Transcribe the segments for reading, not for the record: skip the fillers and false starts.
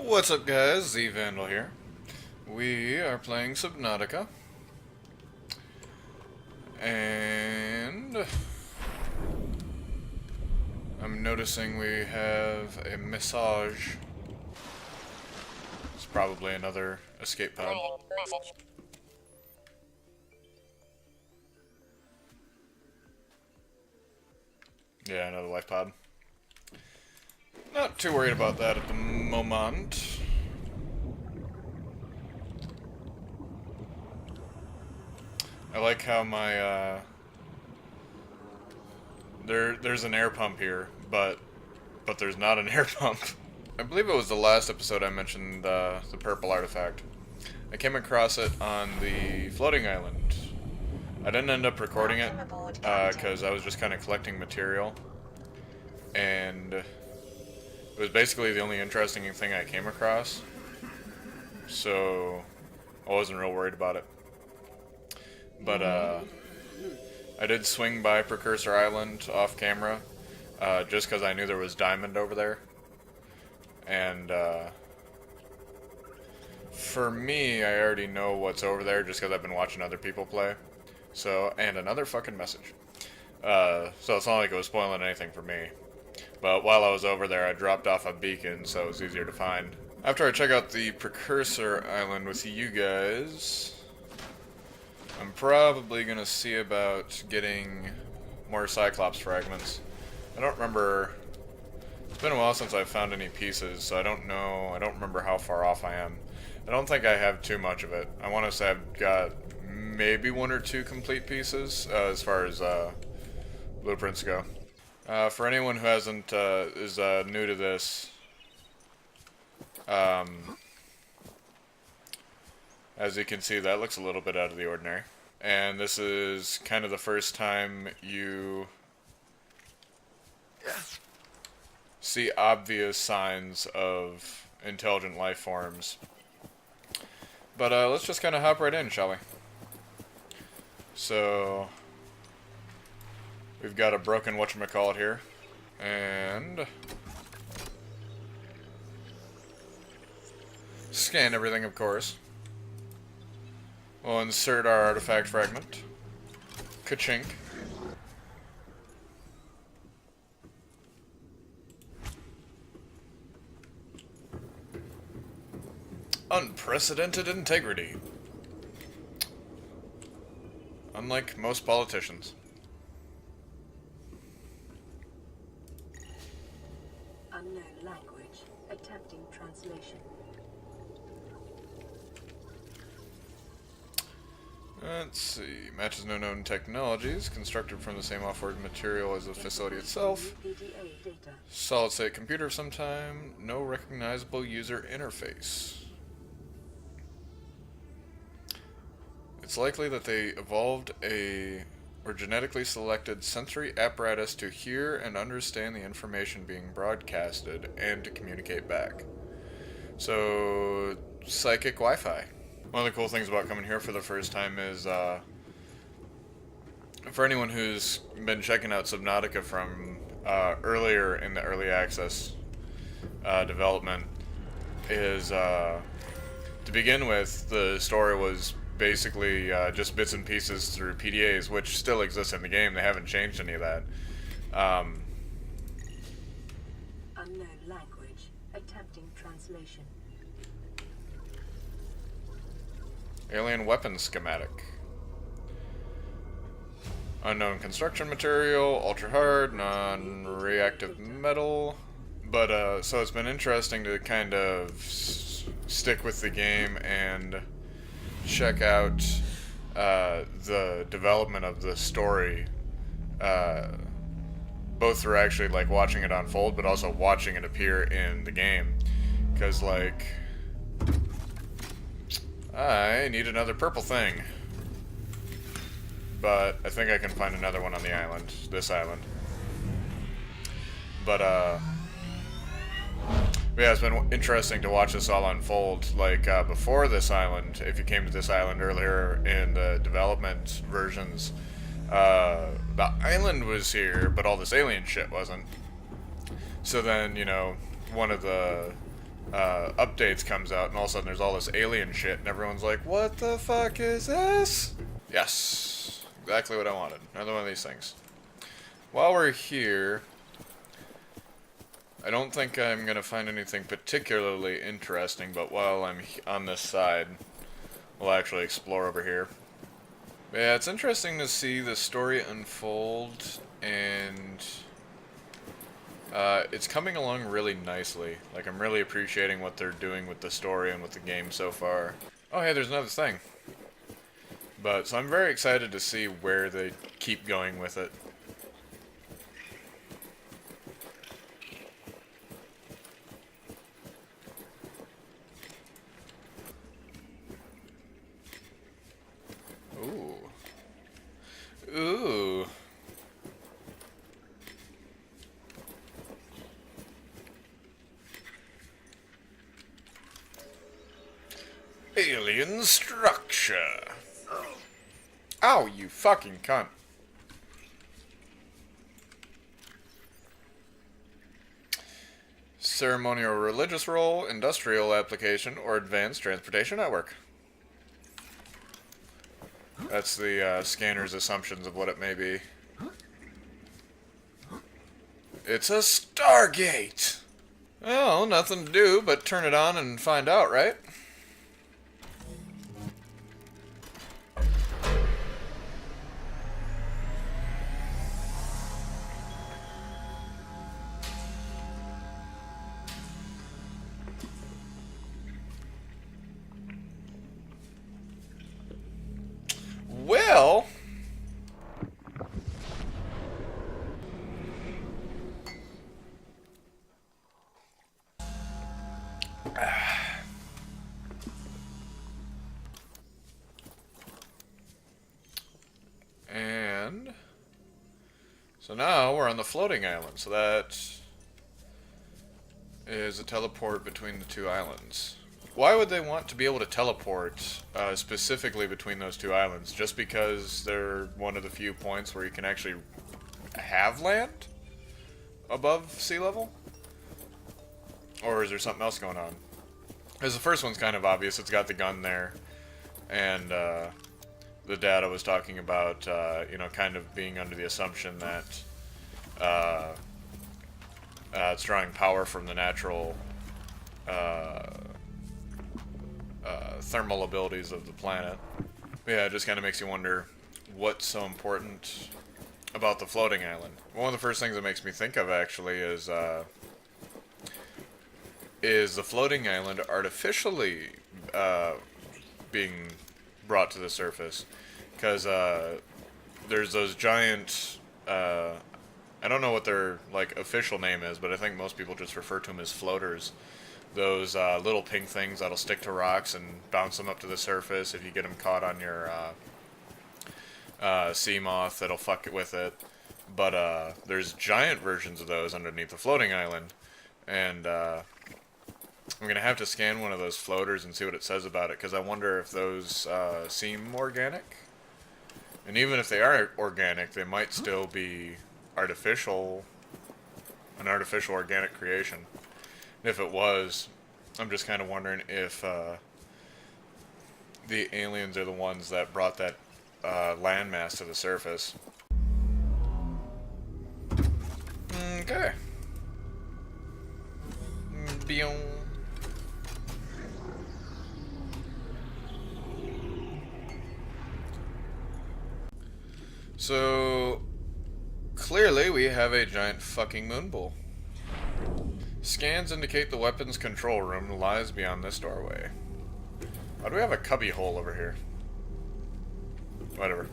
What's up, guys? Z Vandal here. We are playing Subnautica, and I'm noticing we have a massage. It's probably another escape pod. Yeah, another life pod. Not too worried about that at the moment. I like how my, there's an air pump here, but there's not an air pump. I believe it was the last episode I mentioned the purple artifact. I came across it on the floating island. I didn't end up recording it, because I was just kind of collecting material, and it was basically the only interesting thing I came across, so I wasn't real worried about it. But I did swing by Precursor Island off camera, just because I knew there was diamond over there. And for me, I already know what's over there just because I've been watching other people play. So, and another fucking message. So it's not like it was spoiling anything for me. But while I was over there, I dropped off a beacon, so it was easier to find. After I check out the Precursor Island with you guys, I'm probably gonna see about getting more Cyclops fragments. I don't remember. It's been a while since I've found any pieces, so I don't know. I don't remember how far off I am. I don't think I have too much of it. I want to say I've got maybe one or two complete pieces as far as blueprints go. For anyone who hasn't is new to this, as you can see, that looks a little bit out of the ordinary. And this is kind of the first time you see obvious signs of intelligent life forms. But let's just kind of hop right in, shall we? So, we've got a broken whatchamacallit here. And scan everything, of course. We'll insert our artifact fragment. Ka-chink. Unprecedented integrity. Unlike most politicians. Unknown language. Attempting translation. Let's see. Matches no known technologies. Constructed from the same off-world material as the facility itself. Solid state computer of some time. No recognizable user interface. It's likely that they evolved or genetically selected sensory apparatus to hear and understand the information being broadcasted and to communicate back. So, psychic Wi-Fi. One of the cool things about coming here for the first time is, for anyone who's been checking out Subnautica from earlier in the early access development, is, to begin with, the story was basically just bits and pieces through PDAs, which still exist in the game. They haven't changed any of that. Unknown language. Attempting translation. Alien weapons schematic. Unknown construction material, ultra hard, non-reactive metal. But so it's been interesting to kind of stick with the game and check out the development of the story, both through actually like watching it unfold, but also watching it appear in the game. Because like, I need another purple thing, but I think I can find another one on the island, this island. But yeah, it's been interesting to watch this all unfold. Like, before this island, if you came to this island earlier in the development versions, the island was here, but all this alien shit wasn't. So then, you know, one of the updates comes out, and all of a sudden there's all this alien shit, and everyone's like, what the fuck is this? Yes, exactly what I wanted. Another one of these things. While we're here, I don't think I'm going to find anything particularly interesting, but while I'm on this side, we'll actually explore over here. But yeah, it's interesting to see the story unfold, and it's coming along really nicely. Like, I'm really appreciating what they're doing with the story and with the game so far. Oh, hey, there's another thing. But, so I'm very excited to see where they keep going with it. Ooh. Ooh. Alien structure. Ow, you fucking cunt. Ceremonial religious role, industrial application, or advanced transportation network. That's the scanner's assumptions of what it may be. It's a Stargate! Well, nothing to do but turn it on and find out, right? Well... And... So now we're on the floating island, so that is a teleport between the two islands. Why would they want to be able to teleport specifically between those two islands? Just because they're one of the few points where you can actually have land above sea level? Or is there something else going on? Because the first one's kind of obvious. It's got the gun there. And the data was talking about, you know, kind of being under the assumption that it's drawing power from the natural thermal abilities of the planet. Yeah, it just kind of makes you wonder what's so important about the floating island. One of the first things that makes me think of, actually, is the floating island artificially being brought to the surface? Because there's those giant, I don't know what their like official name is, but I think most people just refer to them as floaters. Those little pink things that'll stick to rocks and bounce them up to the surface. If you get them caught on your sea moth, that'll fuck it with it. But there's giant versions of those underneath the floating island, and I'm gonna have to scan one of those floaters and see what it says about it, because I wonder if those seem organic. And even if they are organic, they might still be artificial, an artificial organic creation. If it was, I'm just kind of wondering if the aliens are the ones that brought that landmass to the surface. Okay. Bion. So, clearly we have a giant fucking moonbull. Scans indicate the weapons control room lies beyond this doorway. Why do we have a cubby hole over here? Whatever.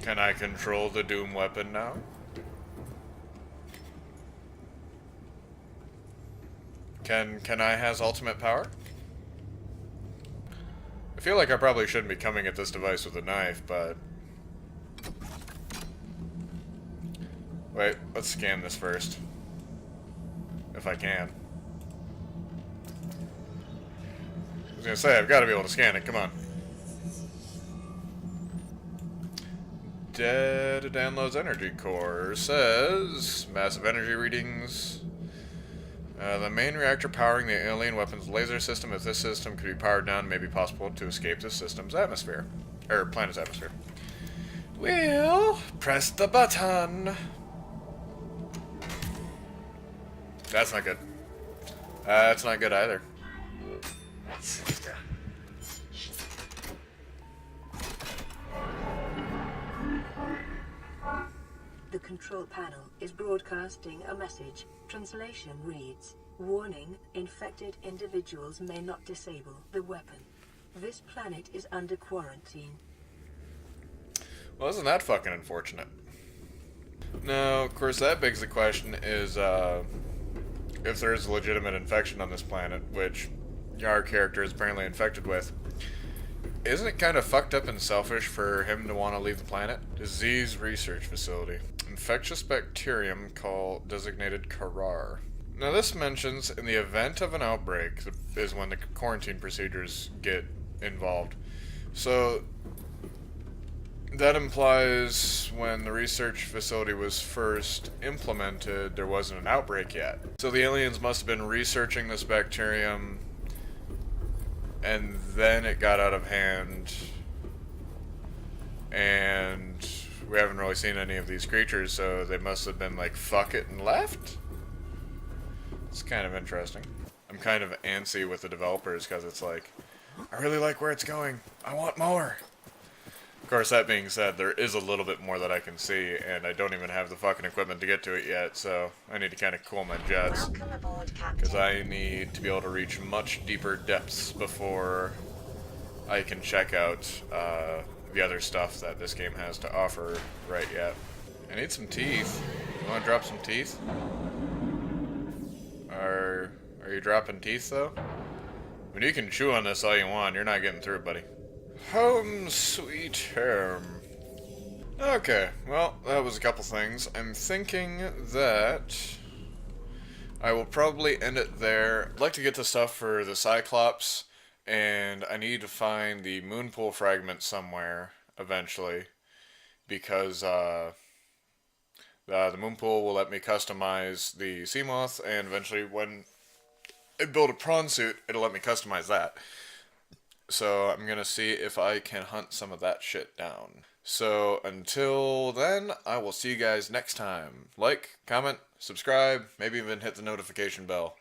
Can I control the Doom weapon now? Can I has ultimate power? I feel like I probably shouldn't be coming at this device with a knife, but... Wait, let's scan this first. If I can. I was gonna say, I've got to be able to scan it, come on. Data downloads energy core. Says massive energy readings. The main reactor powering the alien weapons laser system. If this system could be powered down, it may be possible to escape the system's atmosphere. Or planet's atmosphere. We'll press the button. That's not good. That's not good either. The control panel is broadcasting a message. Translation reads, "Warning, infected individuals may not disable the weapon. This planet is under quarantine." Well, isn't that fucking unfortunate? Now, of course, that begs the question is, if there is a legitimate infection on this planet, which our character is apparently infected with, isn't it kind of fucked up and selfish for him to want to leave the planet? Disease research facility. Infectious bacterium designated Karar. Now this mentions in the event of an outbreak is when the quarantine procedures get involved. So that implies when the research facility was first implemented, there wasn't an outbreak yet. So the aliens must have been researching this bacterium, and then it got out of hand, and we haven't really seen any of these creatures, so they must have been like, fuck it, and left? It's kind of interesting. I'm kind of antsy with the developers, because it's like, I really like where it's going. I want more. Of course, that being said, there is a little bit more that I can see, and I don't even have the fucking equipment to get to it yet, so I need to kind of cool my jets. Welcome aboard, Captain. Because I need to be able to reach much deeper depths before I can check out the other stuff that this game has to offer right yet. I need some teeth. You want to drop some teeth? Are you dropping teeth, though? I mean, you can chew on this all you want. You're not getting through it, buddy. Home sweet home. Okay, well, that was a couple things. I'm thinking that I will probably end it there. I'd like to get the stuff for the Cyclops, and I need to find the Moonpool fragment somewhere eventually, because the Moonpool will let me customize the Seamoth, and eventually when I build a prawn suit, it'll let me customize that. So I'm gonna see if I can hunt some of that shit down. So until then, I will see you guys next time. Like, comment, subscribe, maybe even hit the notification bell.